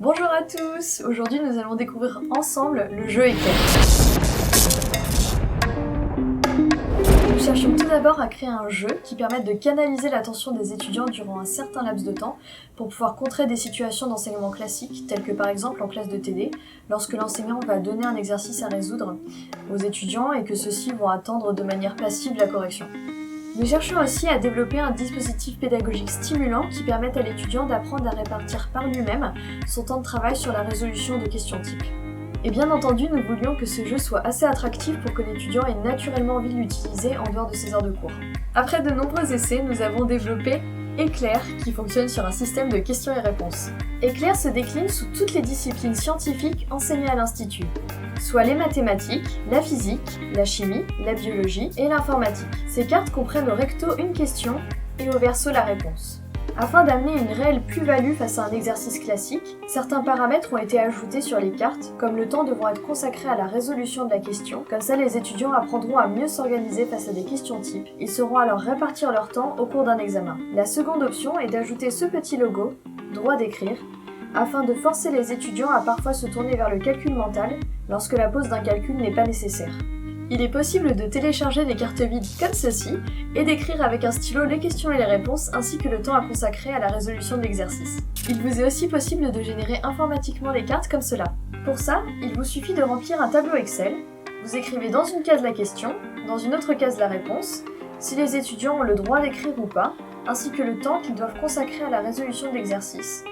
Bonjour à tous! Aujourd'hui nous allons découvrir ensemble le jeu Éclair. Nous cherchons tout d'abord à créer un jeu qui permette de canaliser l'attention des étudiants durant un certain laps de temps pour pouvoir contrer des situations d'enseignement classique, telles que par exemple en classe de TD, lorsque l'enseignant va donner un exercice à résoudre aux étudiants et que ceux-ci vont attendre de manière passive la correction. Nous cherchons aussi à développer un dispositif pédagogique stimulant qui permette à l'étudiant d'apprendre à répartir par lui-même son temps de travail sur la résolution de questions types. Et bien entendu, nous voulions que ce jeu soit assez attractif pour que l'étudiant ait naturellement envie de l'utiliser en dehors de ses heures de cours. Après de nombreux essais, nous avons développé Éclair qui fonctionne sur un système de questions et réponses. Éclair se décline sous toutes les disciplines scientifiques enseignées à l'Institut, soit les mathématiques, la physique, la chimie, la biologie et l'informatique. Ces cartes comprennent au recto une question et au verso la réponse. Afin d'amener une réelle plus-value face à un exercice classique, certains paramètres ont été ajoutés sur les cartes, comme le temps devront être consacré à la résolution de la question. Comme ça, les étudiants apprendront à mieux s'organiser face à des questions types. Ils sauront alors répartir leur temps au cours d'un examen. La seconde option est d'ajouter ce petit logo, droit d'écrire, afin de forcer les étudiants à parfois se tourner vers le calcul mental lorsque la pose d'un calcul n'est pas nécessaire. Il est possible de télécharger les cartes vides comme ceci et d'écrire avec un stylo les questions et les réponses ainsi que le temps à consacrer à la résolution de l'exercice. Il vous est aussi possible de générer informatiquement les cartes comme cela. Pour ça, il vous suffit de remplir un tableau Excel. Vous écrivez dans une case la question, dans une autre case la réponse, si les étudiants ont le droit d'écrire ou pas, ainsi que le temps qu'ils doivent consacrer à la résolution de l'exercice.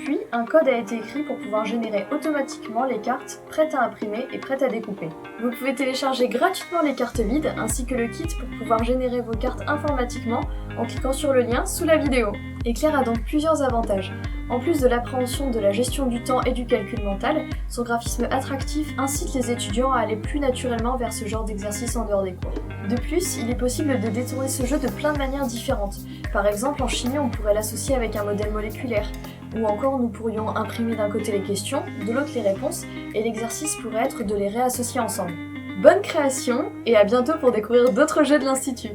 Puis, un code a été écrit pour pouvoir générer automatiquement les cartes prêtes à imprimer et prêtes à découper. Vous pouvez télécharger gratuitement les cartes vides ainsi que le kit pour pouvoir générer vos cartes informatiquement en cliquant sur le lien sous la vidéo. Éclair a donc plusieurs avantages. En plus de l'appréhension de la gestion du temps et du calcul mental, son graphisme attractif incite les étudiants à aller plus naturellement vers ce genre d'exercice en dehors des cours. De plus, il est possible de détourner ce jeu de plein de manières différentes. Par exemple, en chimie, on pourrait l'associer avec un modèle moléculaire. Ou encore, nous pourrions imprimer d'un côté les questions, de l'autre les réponses, et l'exercice pourrait être de les réassocier ensemble. Bonne création, et à bientôt pour découvrir d'autres jeux de l'Institut!